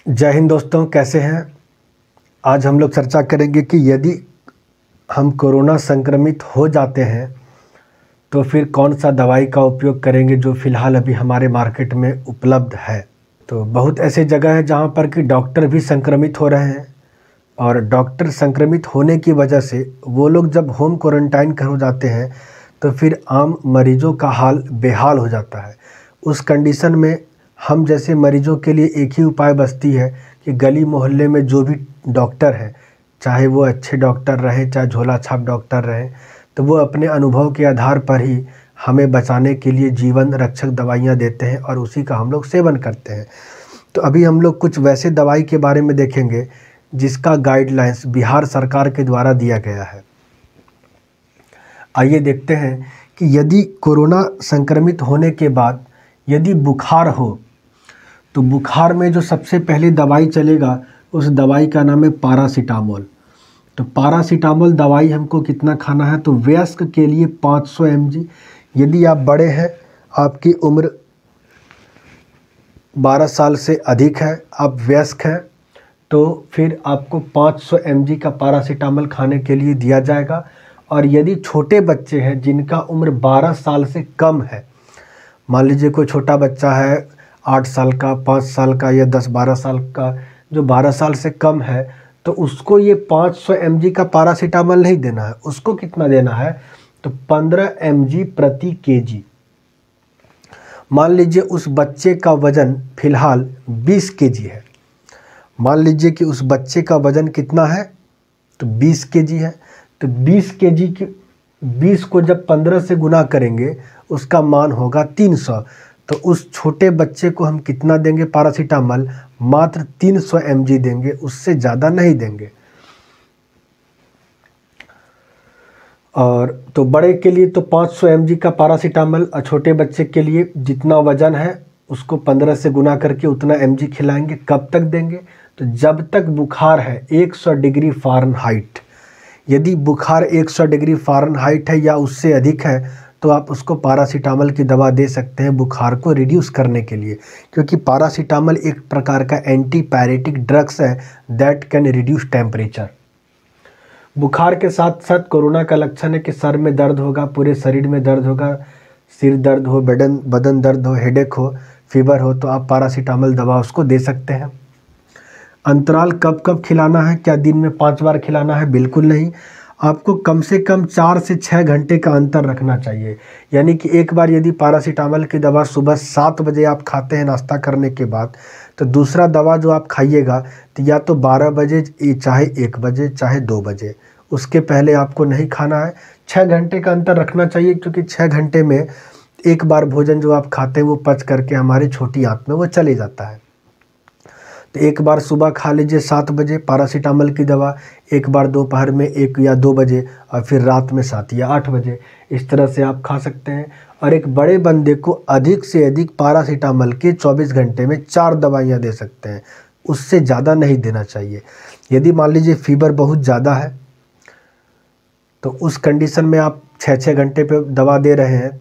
जय हिंद दोस्तों, कैसे हैं। आज हम लोग चर्चा करेंगे कि यदि हम कोरोना संक्रमित हो जाते हैं तो फिर कौन सा दवाई का उपयोग करेंगे जो फ़िलहाल अभी हमारे मार्केट में उपलब्ध है। तो बहुत ऐसे जगह है जहां पर कि डॉक्टर भी संक्रमित हो रहे हैं और डॉक्टर संक्रमित होने की वजह से वो लोग जब होम क्वारंटाइन हो जाते हैं तो फिर आम मरीजों का हाल बेहाल हो जाता है। उस कंडीशन में हम जैसे मरीजों के लिए एक ही उपाय बचती है कि गली मोहल्ले में जो भी डॉक्टर है, चाहे वो अच्छे डॉक्टर रहें चाहे झोला छाप डॉक्टर रहें, तो वो अपने अनुभव के आधार पर ही हमें बचाने के लिए जीवन रक्षक दवाइयाँ देते हैं और उसी का हम लोग सेवन करते हैं। तो अभी हम लोग कुछ वैसे दवाई के बारे में देखेंगे जिसका गाइडलाइंस बिहार सरकार के द्वारा दिया गया है। आइए देखते हैं कि यदि कोरोना संक्रमित होने के बाद यदि बुखार हो तो बुखार में जो सबसे पहले दवाई चलेगा उस दवाई का नाम है पैरासीटामोल। तो पैरासीटामोल दवाई हमको कितना खाना है, तो वयस्क के लिए 500 mg। यदि आप बड़े हैं, आपकी उम्र 12 साल से अधिक है, आप वयस्क हैं, तो फिर आपको 500 mg का पैरासीटामोल खाने के लिए दिया जाएगा। और यदि छोटे बच्चे हैं जिनका उम्र 12 साल से कम है, मान लीजिए कोई छोटा बच्चा है 8 साल का, 5 साल का या 10-12 साल का, जो 12 साल से कम है, तो उसको ये 500 mg का पैरासीटामोल नहीं देना है। उसको कितना देना है, तो 15 mg प्रति केजी। मान लीजिए उस बच्चे का वजन फिलहाल 20 केजी है। मान लीजिए कि उस बच्चे का वजन कितना है, तो 20 केजी है। तो 20 केजी की 20 को जब 15 से गुना करेंगे उसका मान होगा 300। तो उस छोटे बच्चे को हम कितना देंगे पैरासीटामोल, मात्र 300 mg देंगे, उससे ज़्यादा नहीं देंगे। और तो बड़े के लिए तो 500 mg का पैरासीटामोल, और छोटे बच्चे के लिए जितना वजन है उसको 15 से गुना करके उतना mg खिलाएंगे। कब तक देंगे, तो जब तक बुखार है 100 डिग्री फ़ारेनहाइट। यदि बुखार 100 डिग्री फ़ारेनहाइट है या उससे अधिक है तो आप उसको पैरासीटामोल की दवा दे सकते हैं बुखार को रिड्यूस करने के लिए, क्योंकि पैरासीटामोल एक प्रकार का एंटीपायरेटिक ड्रग्स है दैट कैन रिड्यूस टेम्परेचर। बुखार के साथ साथ कोरोना का लक्षण है कि सर में दर्द होगा, पूरे शरीर में दर्द होगा, सिर दर्द हो, बदन दर्द हो, हेडेक हो, फीवर हो, तो आप पैरासीटामोल दवा उसको दे सकते हैं। अंतराल कब कब खिलाना है, क्या दिन में 5 बार खिलाना है, बिल्कुल नहीं। आपको कम से कम 4 से 6 घंटे का अंतर रखना चाहिए। यानी कि एक बार यदि पैरासीटामोल की दवा सुबह 7 बजे आप खाते हैं नाश्ता करने के बाद, तो दूसरा दवा जो आप खाइएगा तो या तो 12 बजे, चाहे 1 बजे, चाहे 2 बजे, उसके पहले आपको नहीं खाना है। 6 घंटे का अंतर रखना चाहिए, क्योंकि 6 घंटे में एक बार भोजन जो आप खाते हैं वो पच करके हमारी छोटी आंत में वो चले जाता है। तो एक बार सुबह खा लीजिए 7 बजे पैरासीटामोल की दवा, एक बार दोपहर में 1 या 2 बजे, और फिर रात में 7 या 8 बजे। इस तरह से आप खा सकते हैं। और एक बड़े बंदे को अधिक से अधिक पैरासीटामोल के 24 घंटे में 4 दवाइयाँ दे सकते हैं, उससे ज़्यादा नहीं देना चाहिए। यदि मान लीजिए फीवर बहुत ज़्यादा है तो उस कंडीशन में आप 6-6 घंटे पे दवा दे रहे हैं,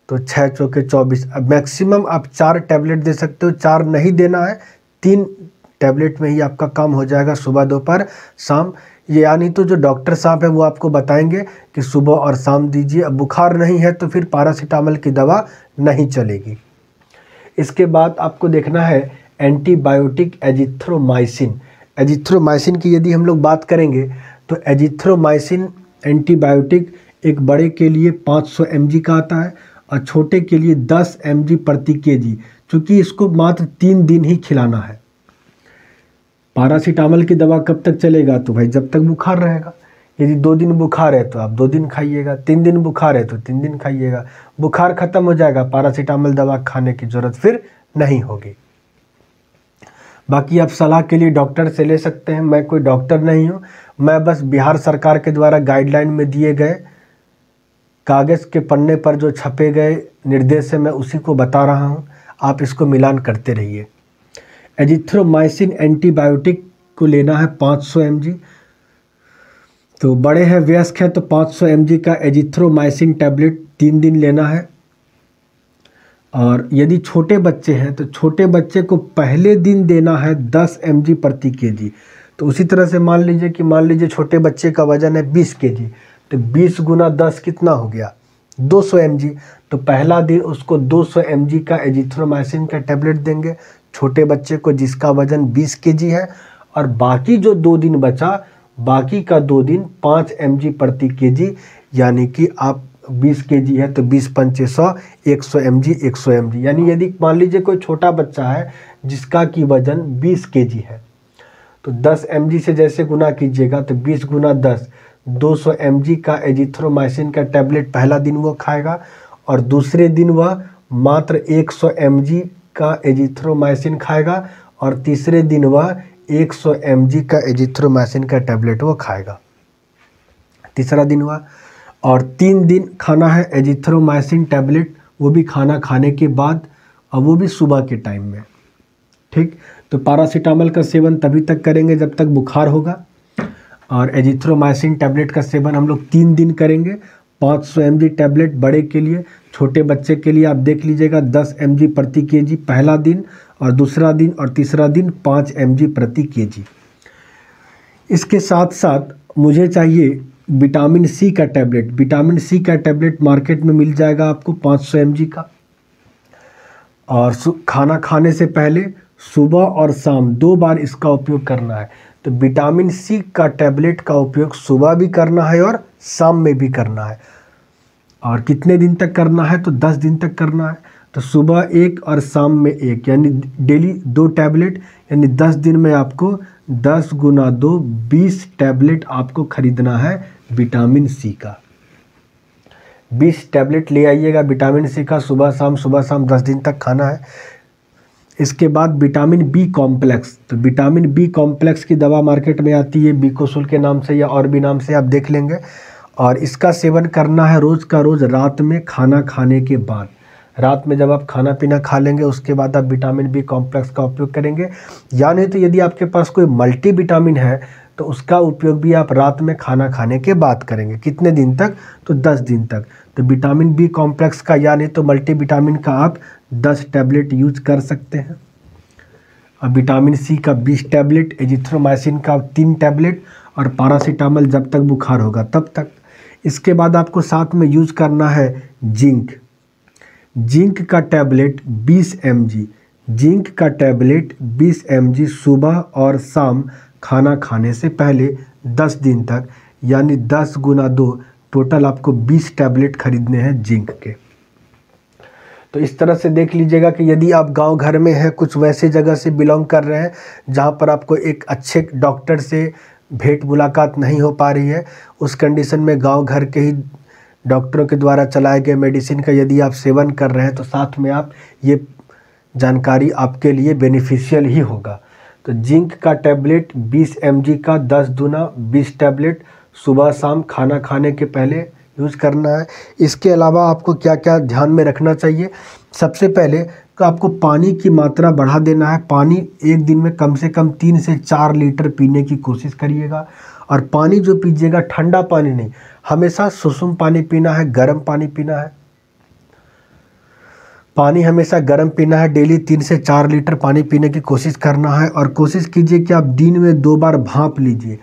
तो 6 चौके 24, अब मैक्सिमम आप 4 टैबलेट दे सकते हो। 4 नहीं देना है, 3 टैबलेट में ही आपका काम हो जाएगा, सुबह दोपहर शाम। ये यानी तो जो डॉक्टर साहब है वो आपको बताएंगे कि सुबह और शाम दीजिए। अब बुखार नहीं है तो फिर पैरासीटामोल की दवा नहीं चलेगी। इसके बाद आपको देखना है एंटीबायोटिक एजिथ्रोमाइसिन। एजिथ्रोमाइसिन की यदि हम लोग बात करेंगे तो एजिथ्रोमाइसिन एंटीबायोटिक एक बड़े के लिए 500 mg का आता है और छोटे के लिए 10 mg प्रति केजी, चूँकि इसको मात्र 3 दिन ही खिलाना है। पैरासीटामोल की दवा कब तक चलेगा, तो भाई जब तक बुखार रहेगा। यदि 2 दिन बुखार है तो आप 2 दिन खाइएगा, 3 दिन बुखार है तो 3 दिन खाइएगा। बुखार ख़त्म हो जाएगा, पैरासीटामोल दवा खाने की ज़रूरत फिर नहीं होगी। बाकी आप सलाह के लिए डॉक्टर से ले सकते हैं। मैं कोई डॉक्टर नहीं हूँ, मैं बस बिहार सरकार के द्वारा गाइडलाइन में दिए गए कागज़ के पन्ने पर जो छपे गए निर्देश है मैं उसी को बता रहा हूँ। आप इसको मिलान करते रहिए। एजिथ्रोमाइसिन एंटीबायोटिक को लेना है 500 mg। तो बड़े हैं, वयस्क है, तो 500 mg का एजिथ्रोमाइसिन टैबलेट 3 दिन लेना है। और यदि छोटे बच्चे हैं तो छोटे बच्चे को पहले दिन देना है 10 mg प्रति केजी। तो उसी तरह से मान लीजिए छोटे बच्चे का वजन है 20 केजी, तो 20 गुना 10 कितना हो गया 200 mg। तो पहला दिन उसको 200 mg का एजिथ्रोमाइसिन का टैबलेट देंगे छोटे बच्चे को जिसका वजन 20 केजी है, और बाकी जो 2 दिन बचा बाकी का 2 दिन 5 mg प्रति केजी, यानी कि आप 20 केजी है तो 20 पंचे 100, 100 mg, यानी यदि मान लीजिए कोई छोटा बच्चा है जिसका कि वजन 20 केजी है तो 10 mg से जैसे गुना कीजिएगा तो 20 गुना 10 200 mg का एजिथ्रोमाइसिन का टैबलेट पहला दिन वो खाएगा, और दूसरे दिन वह मात्र 100 mg का एजिथ्रोमाइसिन खाएगा, और तीसरे दिन वह 100 mg का एजिथ्रोमाइसिन का टैबलेट वो खाएगा तीसरा दिन हुआ। और 3 दिन खाना है एजिथ्रोमाइसिन टैबलेट, वो भी खाना खाने के बाद, और वो भी सुबह के टाइम में। ठीक, तो पैरासीटामोल का सेवन तभी तक करेंगे जब तक बुखार होगा, और एजिथ्रोमाइसिन टैबलेट का सेवन हम लोग 3 दिन करेंगे। 500 mg टैबलेट बड़े के लिए, छोटे बच्चे के लिए आप देख लीजिएगा 10 mg प्रति केजी पहला दिन, और दूसरा दिन और तीसरा दिन 5 mg प्रति केजी। इसके साथ साथ मुझे चाहिए विटामिन सी का टैबलेट। विटामिन सी का टैबलेट मार्केट में मिल जाएगा आपको 500 mg का, और खाना खाने से पहले सुबह और शाम 2 बार इसका उपयोग करना है। तो विटामिन सी का टैबलेट का उपयोग सुबह भी करना है और शाम में भी करना है। और कितने दिन तक करना है तो 10 दिन तक करना है। तो सुबह 1 और शाम में 1, यानी डेली 2 टैबलेट, यानी 10 दिन में आपको 10 गुना 2 20 टैबलेट आपको खरीदना है विटामिन सी का। 20 टैबलेट ले आइएगा विटामिन सी का, सुबह शाम 10 दिन तक खाना है। इसके बाद विटामिन बी कॉम्प्लेक्स, तो विटामिन बी कॉम्प्लेक्स की दवा मार्केट में आती है बीकोसुल के नाम से या और भी नाम से आप देख लेंगे, और इसका सेवन करना है रोज़ का रोज़ रात में खाना खाने के बाद। रात में जब आप खाना पीना खा लेंगे उसके बाद आप विटामिन बी कॉम्प्लेक्स का उपयोग करेंगे, या नहीं तो यदि आपके पास कोई मल्टी विटामिन है तो उसका उपयोग भी आप रात में खाना खाने के बाद करेंगे। कितने दिन तक तो 10 दिन तक। तो विटामिन बी कॉम्प्लेक्स का या नहीं तो मल्टी विटामिन का आप 10 टैबलेट यूज कर सकते हैं, और विटामिन सी का 20 टैबलेट, एजिथ्रोमाइसिन का 3 टैबलेट, और पैरासीटामोल जब तक बुखार होगा तब तक। इसके बाद आपको साथ में यूज करना है जिंक। जिंक का टैबलेट 20 mg, जिंक का टैबलेट 20 mg सुबह और शाम खाना खाने से पहले 10 दिन तक, यानी 10 गुना 2 टोटल आपको 20 टैबलेट खरीदने हैं जिंक के। तो इस तरह से देख लीजिएगा कि यदि आप गांव घर में हैं, कुछ वैसे जगह से बिलोंग कर रहे हैं जहां पर आपको एक अच्छे डॉक्टर से भेंट मुलाकात नहीं हो पा रही है, उस कंडीशन में गांव घर के ही डॉक्टरों के द्वारा चलाए गए मेडिसिन का यदि आप सेवन कर रहे हैं तो साथ में आप ये जानकारी आपके लिए बेनिफिशियल ही होगा। तो जिंक का टैबलेट 20 mg का 10 दूना 20 टैबलेट सुबह शाम खाना खाने के पहले यूज़ करना है। इसके अलावा आपको क्या क्या ध्यान में रखना चाहिए, सबसे पहले तो आपको पानी की मात्रा बढ़ा देना है। पानी एक दिन में कम से कम 3 से 4 लीटर पीने की कोशिश करिएगा, और पानी जो पीजिएगा ठंडा पानी नहीं, हमेशा सुसुम पानी पीना है, गर्म पानी पीना है। पानी हमेशा गर्म पीना है, डेली 3 से 4 लीटर पानी पीने की कोशिश करना है, और कोशिश कीजिए कि आप दिन में 2 बार भाप लीजिए।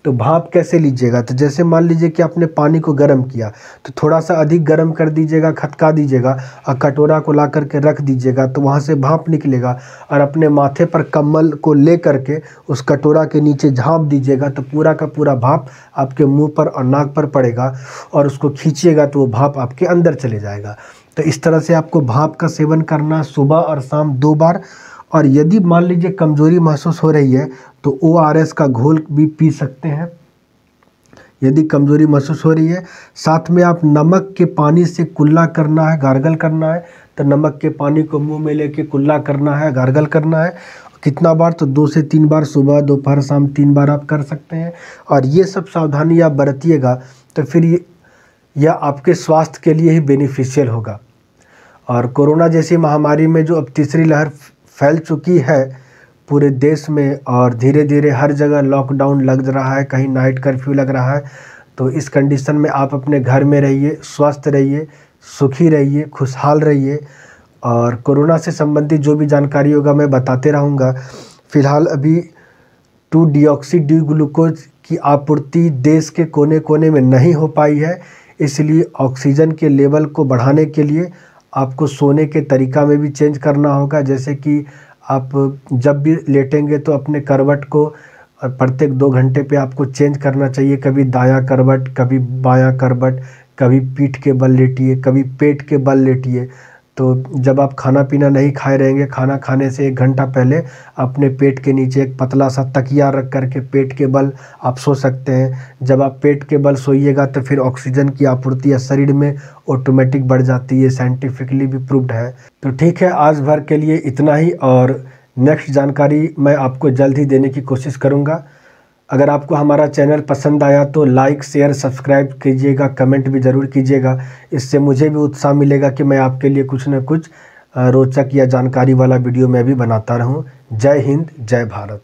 तो भाप कैसे लीजिएगा, तो जैसे मान लीजिए कि आपने पानी को गर्म किया तो थोड़ा सा अधिक गर्म कर दीजिएगा, खटका दीजिएगा और कटोरा को ला करके रख दीजिएगा, तो वहाँ से भाप निकलेगा, और अपने माथे पर कम्बल को ले करके उस कटोरा के नीचे झाँप दीजिएगा, तो पूरा का पूरा भाप आपके मुंह पर और नाक पर पड़ेगा, और उसको खींचिएगा तो वो भाप आपके अंदर चले जाएगा। तो इस तरह से आपको भाप का सेवन करना सुबह और शाम 2 बार। और यदि मान लीजिए कमज़ोरी महसूस हो रही है तो ORS का घोल भी पी सकते हैं यदि कमज़ोरी महसूस हो रही है। साथ में आप नमक के पानी से कुल्ला करना है, गार्गल करना है, तो नमक के पानी को मुंह में लेके कुल्ला करना है, गार्गल करना है। कितना बार, तो 2 से 3 बार, सुबह दोपहर शाम 3 बार आप कर सकते हैं। और ये सब सावधानी आप बरतिएगा तो फिर यह आपके स्वास्थ्य के लिए ही बेनिफिशियल होगा। और कोरोना जैसी महामारी में जो अब तीसरी लहर फैल चुकी है पूरे देश में, और धीरे धीरे हर जगह लॉकडाउन लग रहा है, कहीं नाइट कर्फ्यू लग रहा है, तो इस कंडीशन में आप अपने घर में रहिए, स्वस्थ रहिए, सुखी रहिए, खुशहाल रहिए, और कोरोना से संबंधित जो भी जानकारी होगा मैं बताते रहूँगा। फ़िलहाल अभी 2-डिऑक्सी डी ग्लूकोज की आपूर्ति देश के कोने कोने में नहीं हो पाई है, इसलिए ऑक्सीजन के लेवल को बढ़ाने के लिए आपको सोने के तरीका में भी चेंज करना होगा। जैसे कि आप जब भी लेटेंगे तो अपने करवट को प्रत्येक 2 घंटे पे आपको चेंज करना चाहिए। कभी दायां करवट, कभी बायां करवट, कभी पीठ के बल लेटिए, कभी पेट के बल लेटिए। तो जब आप खाना पीना नहीं खाए रहेंगे, खाना खाने से 1 घंटा पहले अपने पेट के नीचे एक पतला सा तकिया रख करके पेट के बल आप सो सकते हैं। जब आप पेट के बल सोइएगा तो फिर ऑक्सीजन की आपूर्ति शरीर में ऑटोमेटिक बढ़ जाती है, साइंटिफिकली भी प्रूव्ड है। तो ठीक है, आज भर के लिए इतना ही और नेक्स्ट जानकारी मैं आपको जल्द ही देने की कोशिश करूँगा। अगर आपको हमारा चैनल पसंद आया तो लाइक, शेयर, सब्सक्राइब कीजिएगा, कमेंट भी ज़रूर कीजिएगा। इससे मुझे भी उत्साह मिलेगा कि मैं आपके लिए कुछ न कुछ रोचक या जानकारी वाला वीडियो मैं भी बनाता रहूं। जय हिंद, जय भारत।